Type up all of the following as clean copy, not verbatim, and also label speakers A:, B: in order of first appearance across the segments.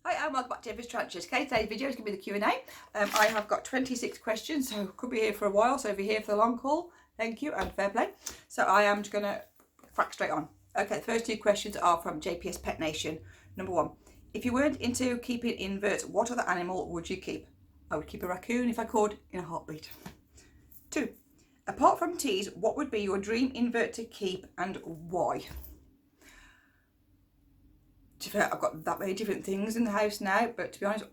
A: Hi and welcome back to Emma's Tarantulas. Okay, today's video is going to be the Q&A. I have got 26 questions, so could be here for a while. So if you're here for the long haul, thank you and fair play. So I am just going to crack straight on. Okay, the first two questions are from JPS Pet Nation. Number one, if you weren't into keeping inverts, what other animal would you keep? I would keep a raccoon if I could, in a heartbeat. Two, apart from teas, what would be your dream invert to keep and why? I've got that many different things in the house now, but to be honest,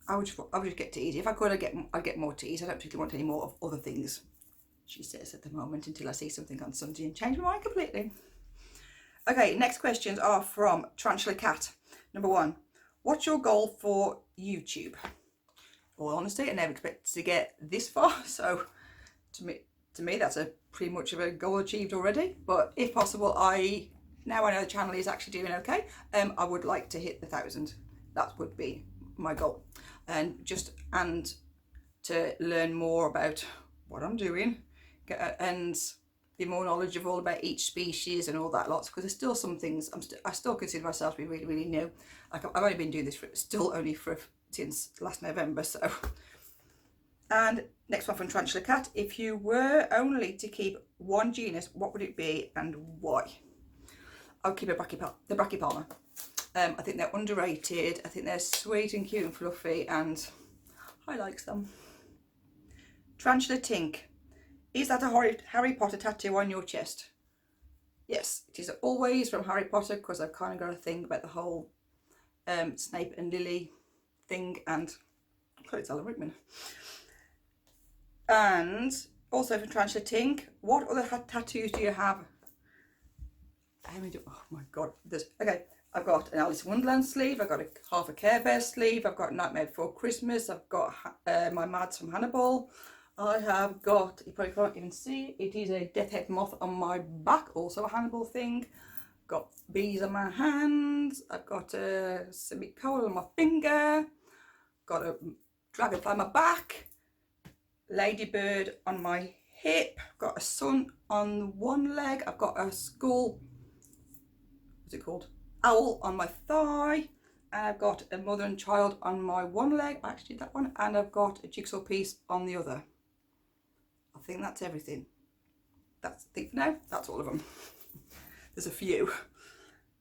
A: I would just get teas. If I could, I'd get more teas. I don't particularly want any more of other things, she says at the moment, until I see something on Sunday and change my mind completely. Okay, next questions are from Tarantula Cat. Number one, what's your goal for YouTube? All honesty, I never expected to get this far, so to me that's a pretty much of a goal achieved already. But if possible, now I know the channel is actually doing okay, I would like to hit the 1,000. That would be my goal, and to learn more about what I'm doing and be more knowledgeable about each species and all that lots, because there's still some things I still consider myself to be really, really new. Like I've only been doing this since last November, so. And next one from Tarantula Cat, if you were only to keep one genus, what would it be and why? I'll keep the Brachypalma. I think they're underrated. I think they're sweet and cute and fluffy, and I like them. Tarantula Tink. Is that a Harry Potter tattoo on your chest? Yes, it is always from Harry Potter, because I've kind of got a thing about the whole Snape and Lily thing, and it's Alan Rickman. And also from Tarantula Tink, what other tattoos do you have? Oh my god, okay. I've got an Alice in Wonderland sleeve, I've got half a Care Bear sleeve, I've got Nightmare Before Christmas, I've got my Mads from Hannibal, I have got, you probably can't even see, it is a Death Head Moth on my back, also a Hannibal thing. Got bees on my hands, I've got a semicolon on my finger, got a dragonfly on my back, ladybird on my hip, got a sun on one leg, I've got a skull, what's it called? Owl on my thigh, and I've got a mother and child on my one leg, I actually did that one, and I've got a jigsaw piece on the other. I think that's everything. I think for now, that's all of them. There's a few.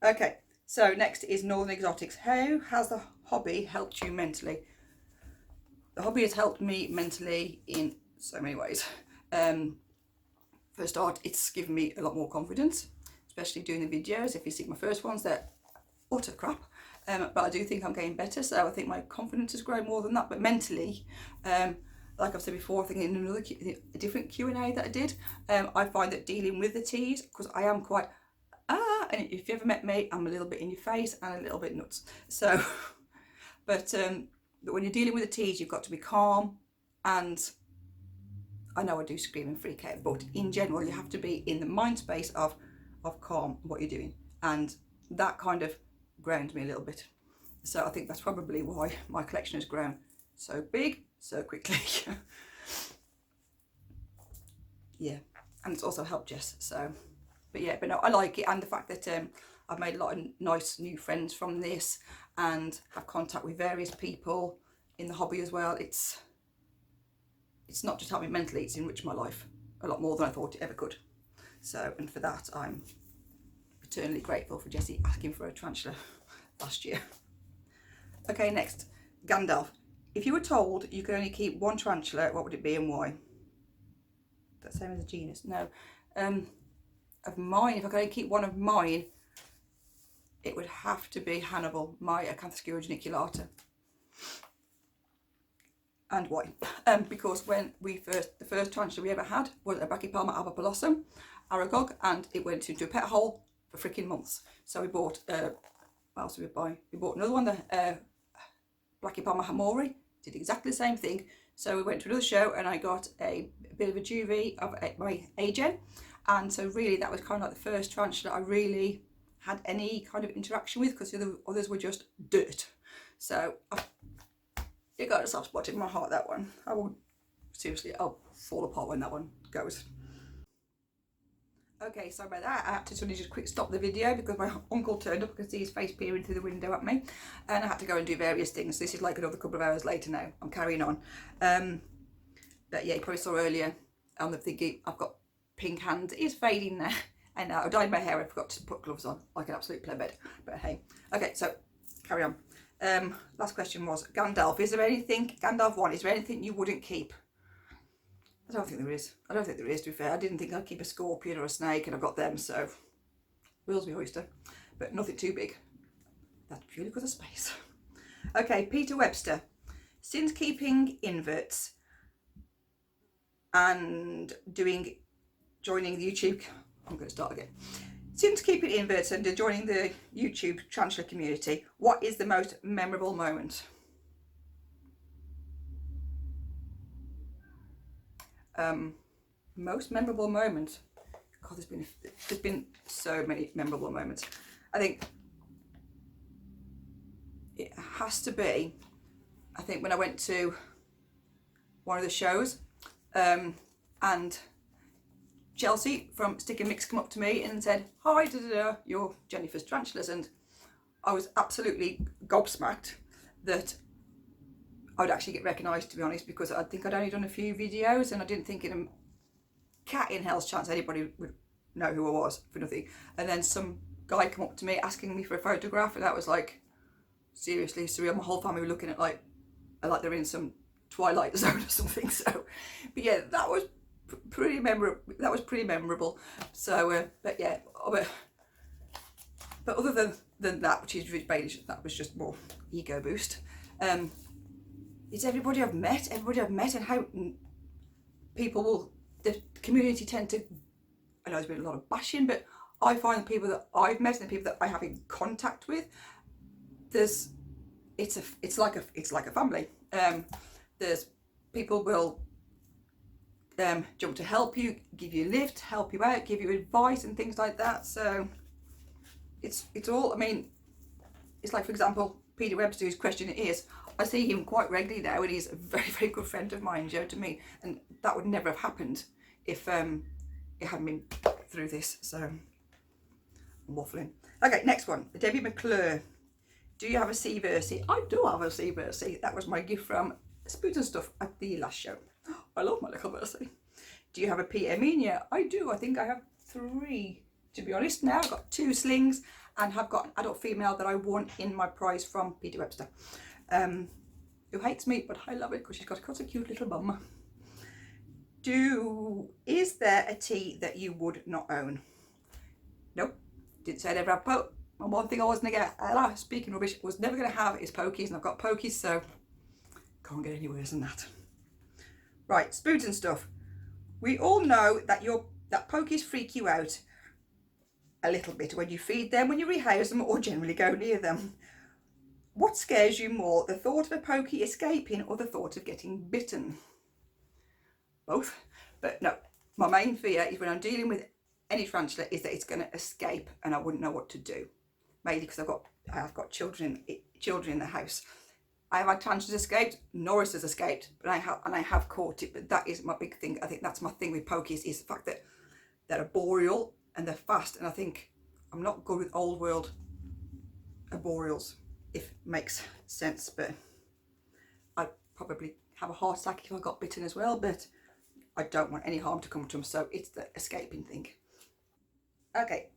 A: Okay, so next is Northern Exotics. How has the hobby helped you mentally? The hobby has helped me mentally in so many ways. For a start, it's given me a lot more confidence, especially doing the videos. If you see my first ones, they're utter crap, but I do think I'm getting better, so I think my confidence has grown more than that. But mentally, like I've said before, I think in a different Q&A that I did, I find that dealing with the teas, because I am quite and if you ever met me, I'm a little bit in your face and a little bit nuts, so but when you're dealing with the teas, you've got to be calm, and I know I do scream and freak out, but in general you have to be in the mind space of calm, what you're doing, and that kind of grounds me a little bit. So I think that's probably why my collection has grown so big so quickly. Yeah, and it's also helped Jess, so but yeah, but no, I like it, and the fact that I've made a lot of nice new friends from this and have contact with various people in the hobby as well. It's not just helped me mentally, it's enriched my life a lot more than I thought it ever could. So, and for that I'm eternally grateful for Jessie asking for a tarantula last year. Okay, next, Gandalf. If you were told you could only keep one tarantula, what would it be and why? That's the same as a genus. No. Of mine, if I could only keep one of mine, it would have to be Hannibal, my Acanthoscura geniculata. And why? Because when the first tarantula we ever had was a Brachypalma albipilossum, Aragog, and it went into a pet hole for freaking months. So we bought, what else did we buy? We bought another one, the Brachypalma hamori, did exactly the same thing. So we went to another show and I got a bit of a juvie of my Agen. And so really that was kind of like the first tarantula I really had any kind of interaction with, because the others were just dirt. So it got a soft spot in my heart, that one. I will seriously, I'll fall apart when that one goes. Okay, sorry about that. I had to suddenly just quick stop the video because my uncle turned up. I could see his face peering through the window at me, and I had to go and do various things. This is like another couple of hours later now. I'm carrying on. But yeah, you probably saw earlier on the thingy, I've got pink hands. It is fading now. And I dyed my hair. I forgot to put gloves on like an absolute plebeian. But hey. Okay, so carry on. Last question was, Gandalf, is there anything, Gandalf 1, is there anything you wouldn't keep? I don't think there is. I don't think there is, to be fair. I didn't think I'd keep a scorpion or a snake, and I've got them, so will's me oyster. But nothing too big. That's purely because of space. Okay, Peter Webster. Since keeping inverts and joining the YouTube, I'm going to start again. Since keeping inverts and joining the YouTube tarantula community, what is the most memorable moment? Most memorable moment. God, there's been so many memorable moments. I think it has to be, I think when I went to one of the shows, and Chelsea from Stick and Mix come up to me and said, "Hi, you're Jennifer's Tarantulas," and I was absolutely gobsmacked that I would actually get recognised, to be honest, because I think I'd only done a few videos and I didn't think in a cat in hell's chance anybody would know who I was for nothing. And then some guy come up to me asking me for a photograph, and that was like seriously surreal. My whole family were looking at like they're in some Twilight Zone or something. So, but yeah, that was pretty memorable. So, but yeah, but other than that, which is that was just more ego boost. It's everybody I've met, and how people will, the community tend to, I know there's been a lot of bashing, but I find the people that I've met and the people that I have in contact with, it's like a family. There's people will jump to help you, give you a lift, help you out, give you advice and things like that. So it's all, I mean, it's like, for example, Peter Webster, whose question it is, I see him quite regularly now, and he's a very, very good friend of mine, to me, and that would never have happened if it hadn't been through this. So I'm waffling. Okay, next one. Debbie McClure. Do you have a Seaversi? I do have a Seaversi. That was my gift from Spoons and Stuff at the last show. I love my little Versi. Do you have a P. Armenia? I do. I think I have 3, to be honest. Now I've got 2 slings and have got an adult female that I won in my prize from Peter Webster. Who hates me, but I love it because she's got such a cute little bum. Is there a tea that you would not own? Nope. Didn't say I'd ever have and one thing I wasn't going to get, speaking rubbish, was never going to have is pokies, and I've got pokies, so can't get any worse than that. Right, Spoons and Stuff. We all know that pokies freak you out a little bit when you feed them, when you rehouse them, or generally go near them. What scares you more, the thought of a pokey escaping or the thought of getting bitten? Both. But no, my main fear is when I'm dealing with any tarantula is that it's going to escape and I wouldn't know what to do. Mainly because I have got children in the house. I have had tarantulas escaped, Norris has escaped, but I have caught it. But that is my big thing. I think that's my thing with pokies, is the fact that they're arboreal and they're fast, and I think I'm not good with old world arboreals, if it makes sense, but I'd probably have a heart attack if I got bitten as well, but I don't want any harm to come to them, so it's the escaping thing. Okay,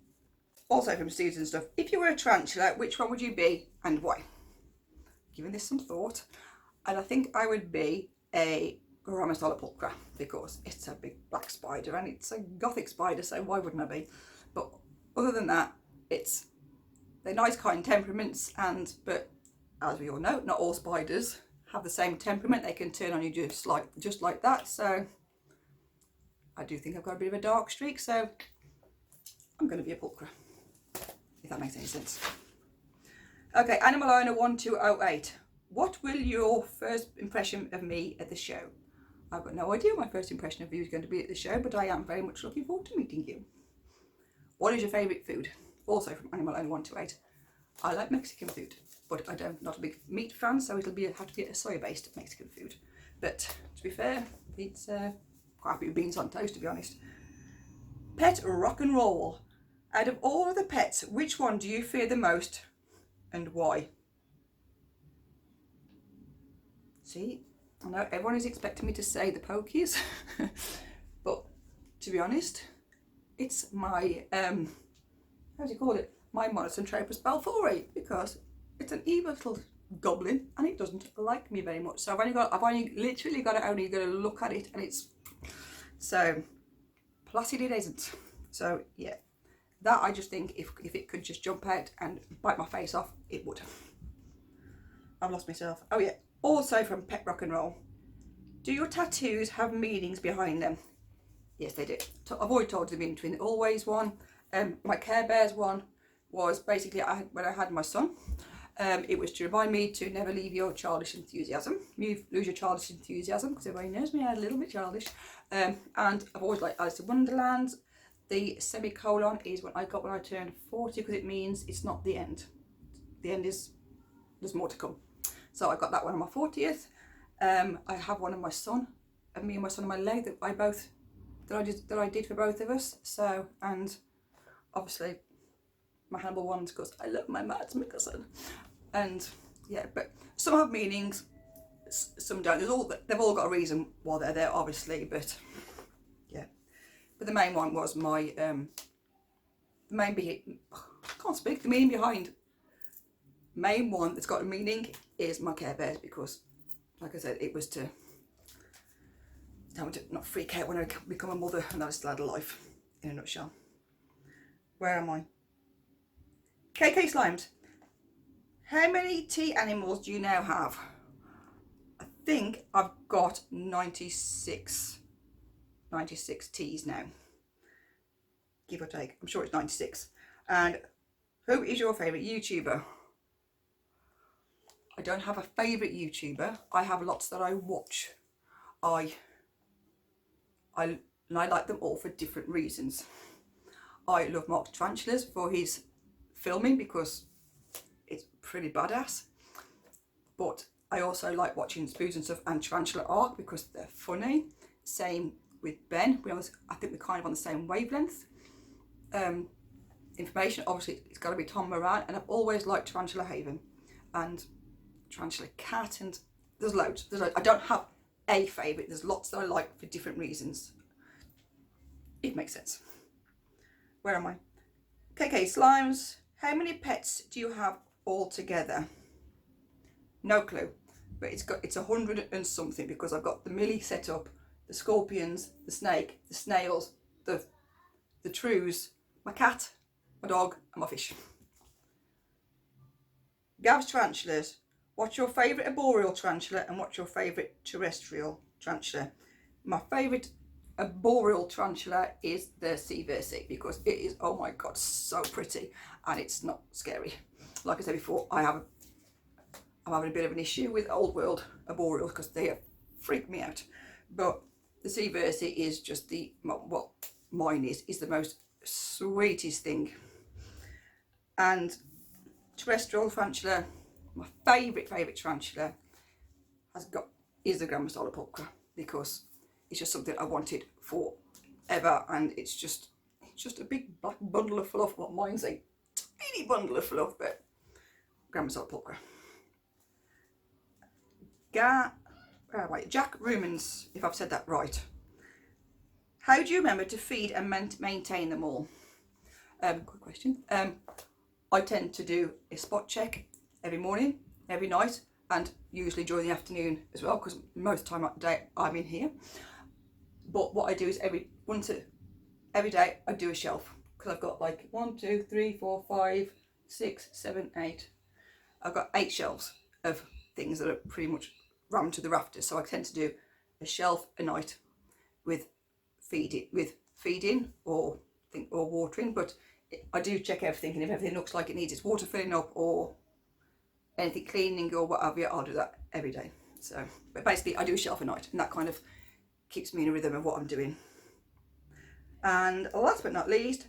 A: also from Susan and Stuff. If you were a tarantula, which one would you be and why? Giving this some thought, and I think I would be a Grammostola pulchra because it's a big black spider and it's a gothic spider, so why wouldn't I be? But other than that, they're nice, kind temperaments, but as we all know, not all spiders have the same temperament. They can turn on you just like that. So I do think I've got a bit of a dark streak, so I'm going to be a pulchra, if that makes any sense. Okay, Animal Owner 1208. What will your first impression of me at the show? I've got no idea what my first impression of you is going to be at the show, but I am very much looking forward to meeting you. What is your favourite food? Also from Animal Owner 128. I like Mexican food, but not a big meat fan, so have to be a soya-based Mexican food. But to be fair, it's quite happy with beans on toast, to be honest. Pet rock and roll. Out of all of the pets, which one do you fear the most and why? See, I know everyone is expecting me to say the pokies, but to be honest, it's my, how do you call it? My Monocentrapus balfouri, because it's an evil little goblin and it doesn't like me very much. So I've only literally got to look at it, and it's so placid it isn't. So yeah, that I just think if it could just jump out and bite my face off, it would. I've lost myself. Oh yeah, also from Pet Rock and Roll. Do your tattoos have meanings behind them? Yes, they do. I've already told you the meaning between the always one. My Care Bears one was basically when I had my son. It was to remind me to never leave your childish enthusiasm. You lose your childish enthusiasm, because everybody knows me, I'm a little bit childish. And I've always liked Alice in Wonderland. The semicolon is what I got when I turned 40, because it means it's not the end. The end is, there's more to come. So I got that one on my 40th. I have one of my son, and me and my son on my leg that I did for both of us. So, and obviously my Hannibal ones, because I love my Mads Mikkelsen. And yeah, but some have meanings, some don't. They've all got a reason why they're there, obviously, but yeah. But the main one was my the meaning behind main one that's got a meaning is my Care Bears, because like I said, it was to not freak out when I become a mother, and that's still had a life in a nutshell. Where am I? KK Slimes. How many tea animals do you now have? I think I've got 96 teas now, give or take. I'm sure it's 96. And who is your favourite YouTuber? I don't have a favourite YouTuber. I have lots that I watch. I like them all for different reasons. I love Mark Tarantulas for his filming, because it's pretty badass. But I also like watching Spoons and Stuff and Tarantula Ark, because they're funny. Same with Ben. I think we're kind of on the same wavelength. Information, obviously, it's got to be Tom Moran, and I've always liked Tarantula Haven and Tarantula Cat, and there's loads. I don't have a favourite. There's lots that I like for different reasons. It makes sense. Where am I? KK Slimes. How many pets do you have altogether? No clue, but it's 100 and something, because I've got the Millie set up, the scorpions, the snake, the snails, the trews, my cat, my dog, and my fish. Gav's Tarantulas. What's your favourite arboreal tarantula, and what's your favourite terrestrial tarantula? My favourite arboreal tarantula is the Seaversi, because it is, oh my god, so pretty, and it's not scary. Like I said before, I'm having a bit of an issue with old world arboreals, because they freak me out. But the Seaversi is just mine is the most sweetest thing. And terrestrial tarantula, my favourite tarantula is the Grammostola pulchra, because it's just something I wanted forever, and it's just a big black bundle of fluff. Well, mine's a teeny bundle of fluff, but Grammostola pulchra. Jack Rumans, if I've said that right. How do you remember to feed and maintain them all? Good question. I tend to do a spot check every morning, every night, and usually during the afternoon as well, because most of the time of the day I'm in here. But what I do is every day I do a shelf, because I've got like 1, 2, 3, 4, 5, 6, 7, 8. I've got 8 shelves of things that are pretty much rammed to the rafters. So I tend to do a shelf a night with feeding or watering. But I do check everything, and if everything looks like it needs its water filling up or anything cleaning or whatever, I'll do that every day. So, but basically I do a shelf a night, and that kind of keeps me in a rhythm of what I'm doing. And last but not least,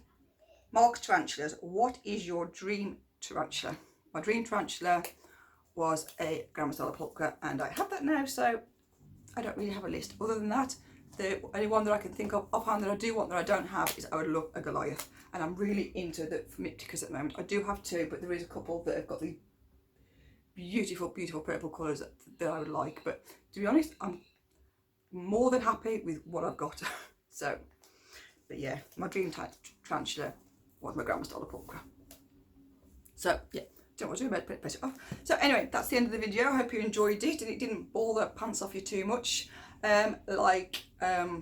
A: Mark's Tarantulas. What is your dream tarantula? My dream tarantula was a Grammostola pulchra, and I have that now, so I don't really have a list. Other than that, the only one that I can think of offhand that I do want that I don't have is I would love a Goliath, and I'm really into the Phimipticus at the moment. I do have two, but there is a couple that have got the beautiful purple colours that I would like, but to be honest, I'm more than happy with what I've got. So, but yeah, my dream tarantula was my grandma's Doliprocra. So yeah, don't want to do it, press it off. So anyway, that's the end of the video. I hope you enjoyed it and it didn't bore the pants off you too much. Like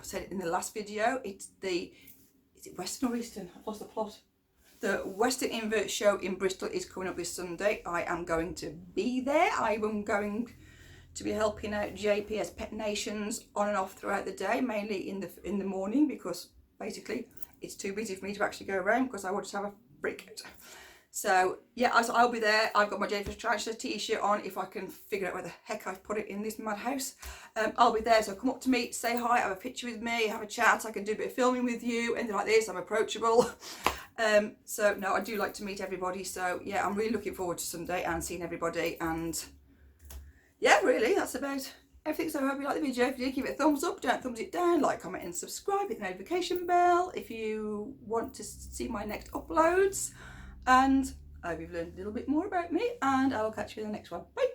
A: said in the last video, is it Western or Eastern? I've lost the plot. The Western Invert Show in Bristol is coming up this Sunday. I am going to be there. I am going to be helping out JPS Pet Nations on and off throughout the day, mainly in the morning, because basically it's too busy for me to actually go around because I want to have a break out. So yeah, I'll be there. I've got my JPS Tarantula t-shirt on if I can figure out where the heck I've put it in this madhouse. I'll be there, so come up to me, say hi, have a picture with me, have a chat. I can do a bit of filming with you, anything like this. I'm approachable. So no, I do like to meet everybody. So yeah, I'm really looking forward to Sunday and seeing everybody. And yeah, really, that's about everything. So I hope you like the video. If you did, give it a thumbs up, don't thumbs it down, like, comment and subscribe, hit the notification bell if you want to see my next uploads. And I hope you've learned a little bit more about me, and I will catch you in the next one. Bye.